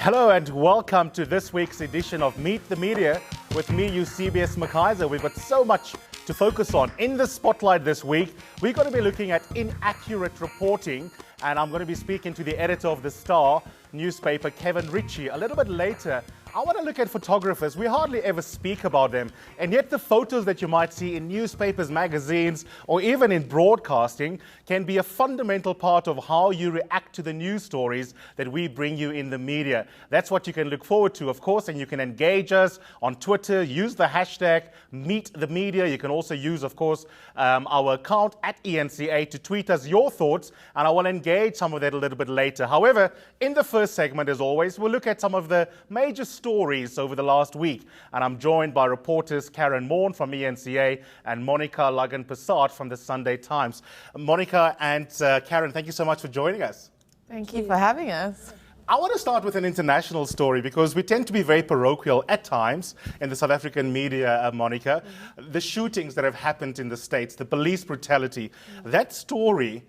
Hello and welcome to this week's edition of Meet the Media with me, Eusebius Mckaiser. We've got so much to focus on. In the spotlight this week, we're going to be looking at inaccurate reporting, and I'm going to be speaking to the editor of The Star newspaper, Kevin Ritchie. A little bit later, I want to look at photographers. We hardly ever speak about them, and yet the photos that you might see in newspapers, magazines, or even in broadcasting can be a fundamental part of how you react to the news stories that we bring you in the media. That's what you can look forward to, of course, and you can engage us on Twitter. Use the hashtag #MeetTheMedia. You can also use, of course, our account at eNCA to tweet us your thoughts, and I will engage some of that a little bit later. However, in the first segment, as always, we'll look at some of the major stories over the last week, and I'm joined by reporters Karyn Maughan from eNCA and Monica Lagaparsad from the Sunday Times. Monica and Karyn, thank you so much for joining us. Thank you for having us. I want to start with an international story because we tend to be very parochial at times in the South African media, Monica. The shootings that have happened in the States, the police brutality, that story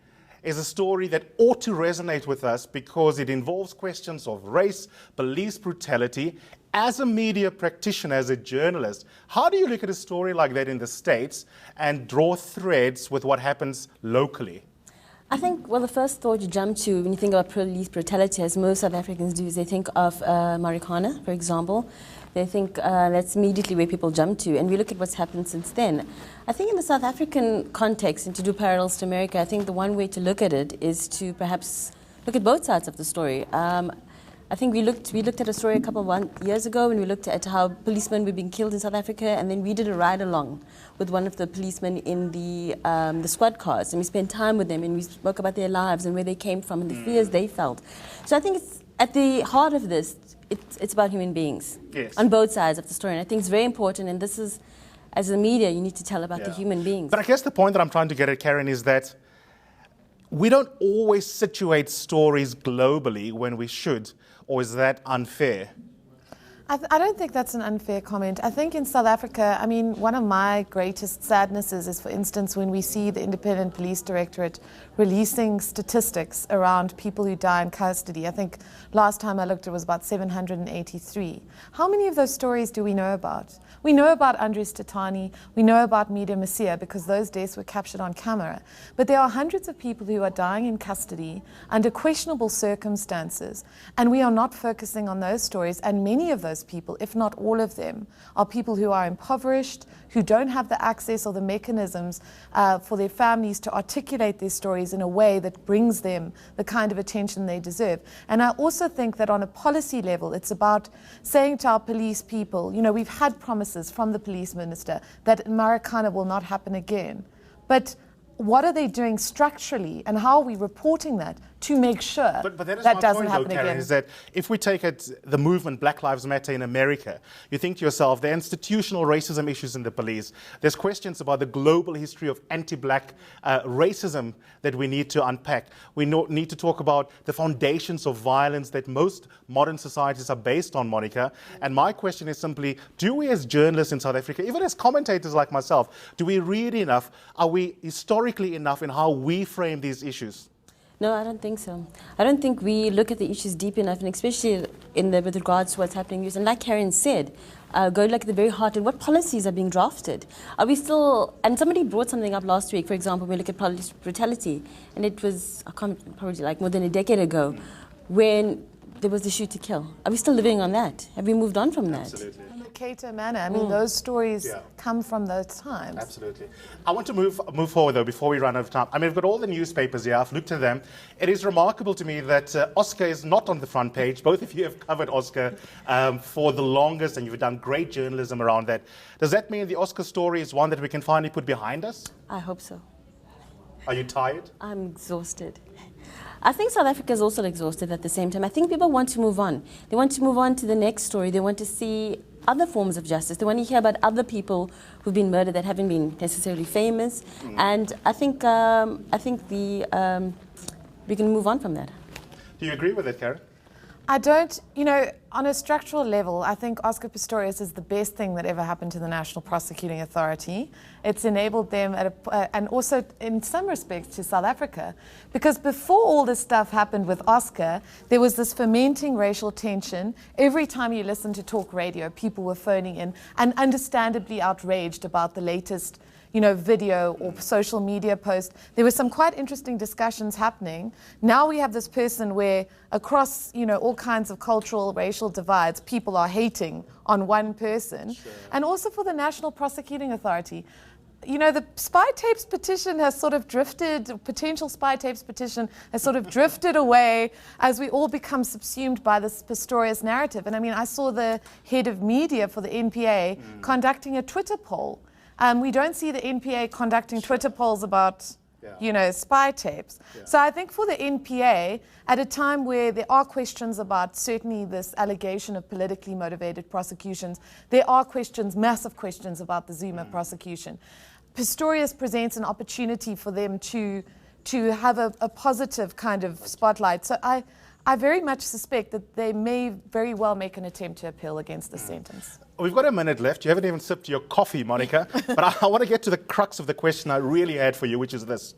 is a story that ought to resonate with us because it involves questions of race, police brutality. As a media practitioner, as a journalist, how do you look at a story like that in the States and draw threads with what happens locally? I think, well, the first thought you jump to when you think about police brutality, as most South Africans do, is they think of marijuana, for example. They think that's immediately where people jump to, and we look at what's happened since then. I think in the South African context, and to do parallels to America, I think the one way to look at it is to perhaps look at both sides of the story. I think we looked at a story a couple of years ago when we looked at how policemen were being killed in South Africa, and then we did a ride-along with one of the policemen in the squad cars, and we spent time with them, and we spoke about their lives and where they came from and the fears they felt. So I think it's at the heart of this, it's about human beings on both sides of the story, and I think it's very important, and this is, as a media, you need to tell about the human beings. But I guess the point that I'm trying to get at, Karyn, is that we don't always situate stories globally when we should, or is that unfair? I don't think that's an unfair comment. I think in South Africa, I mean, one of my greatest sadnesses is, for instance, when we see the Independent Police Directorate releasing statistics around people who die in custody. I think last time I looked, it was about 783. How many of those stories do we know about? We know about Andries Tatani, we know about Mida Masia because those deaths were captured on camera. But there are hundreds of people who are dying in custody under questionable circumstances, and we are not focusing on those stories, and many of those people, if not all of them, are people who are impoverished, who don't have the access or the mechanisms for their families to articulate their stories in a way that brings them the kind of attention they deserve. And I also think that on a policy level, it's about saying to our police people, you know, we've had promises from the police minister that Marikana will not happen again. But what are they doing structurally, and how are we reporting that to make sure but that, is that my doesn't point, happen though, Karyn, again? is that if we take it, the movement Black Lives Matter in America, you think to yourself, there are institutional racism issues in the police. There's questions about the global history of anti-black racism that we need to unpack. We need to talk about the foundations of violence that most modern societies are based on, Monica. And my question is simply, do we as journalists in South Africa, even as commentators like myself, do we read enough? Are we historically enough in how we frame these issues? No, I don't think so. I don't think we look at the issues deep enough, and especially with regards to what's happening. And like Karyn said, go look at the very heart and what policies are being drafted. Are we still, and somebody brought something up last week, for example, we look at police brutality, and it was, probably like more than a decade ago, when there was the shoot to kill. Are we still living on that? Have we moved on from that? Absolutely. In the Cato manner, I mean, those stories come from those times. Absolutely. I want to move forward, though, before we run out of time. I mean, we've got all the newspapers here. I've looked at them. It is remarkable to me that Oscar is not on the front page. Both of you have covered Oscar for the longest, and you've done great journalism around that. Does that mean the Oscar story is one that we can finally put behind us? I hope so. Are you tired? I'm exhausted. I think South Africa is also exhausted at the same time. I think people want to move on. They want to move on to the next story. They want to see other forms of justice. They want to hear about other people who've been murdered that haven't been necessarily famous. And I think we can move on from that. Do you agree with it, Karyn? I don't, you know, on a structural level, I think Oscar Pistorius is the best thing that ever happened to the National Prosecuting Authority. It's enabled them, and also in some respects to South Africa, because before all this stuff happened with Oscar, there was this fermenting racial tension. Every time you listened to talk radio, people were phoning in and understandably outraged about the latest, you know, video or social media post. There were some quite interesting discussions happening. Now we have this person where across, you know, all kinds of cultural, racial divides, people are hating on one person. Sure. And also for the National Prosecuting Authority. You know, the spy tapes petition has sort of drifted, potential spy tapes petition has sort of drifted away as we all become subsumed by this Pistorius narrative. And I mean, I saw the head of media for the NPA conducting a Twitter poll. We don't see the NPA conducting Twitter polls about, you know, spy tapes. Yeah. So I think for the NPA, at a time where there are questions about certainly this allegation of politically motivated prosecutions, there are questions, massive questions about the Zuma prosecution. Pistorius presents an opportunity for them to have a positive kind of spotlight. So I very much suspect that they may very well make an attempt to appeal against the sentence. We've got a minute left. You haven't even sipped your coffee, Monica. But I want to get to the crux of the question I really had for you, which is this.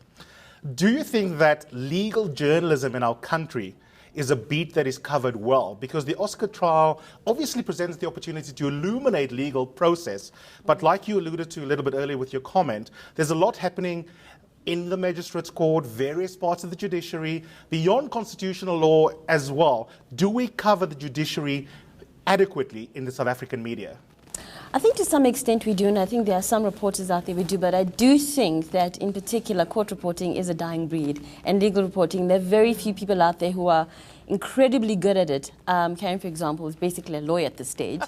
Do you think that legal journalism in our country is a beat that is covered well? Because the Oscar trial obviously presents the opportunity to illuminate legal process. But like you alluded to a little bit earlier with your comment, there's a lot happening in the magistrates' court, various parts of the judiciary, beyond constitutional law as well. Do we cover the judiciary adequately in the South African media? I think to some extent we do, and I think there are some reporters out there we do, but I do think that in particular court reporting is a dying breed, and legal reporting, there are very few people out there who are incredibly good at it. Karyn, for example, is basically a lawyer at this stage,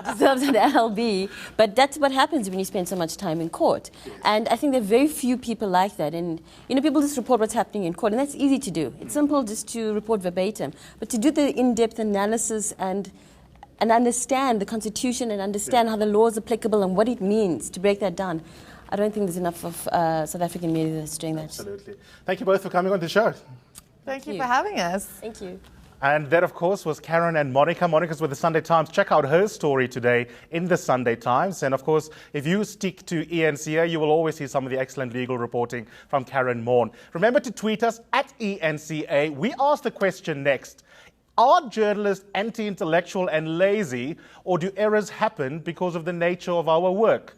deserves an LLB, but that's what happens when you spend so much time in court. And I think there are very few people like that, and you know, people just report what's happening in court, and that's easy to do. It's simple just to report verbatim, but to do the in-depth analysis and understand the Constitution and understand how the law is applicable and what it means to break that down. I don't think there's enough of South African media that's doing that. Absolutely. Thank you both for coming on the show. Thank you for having us. Thank you. And that, of course, was Karyn and Monica. Monica's with the Sunday Times. Check out her story today in the Sunday Times. And, of course, if you stick to eNCA, you will always see some of the excellent legal reporting from Karyn Maughan. Remember to tweet us at eNCA. We ask the question next. Are journalists anti-intellectual and lazy, or do errors happen because of the nature of our work?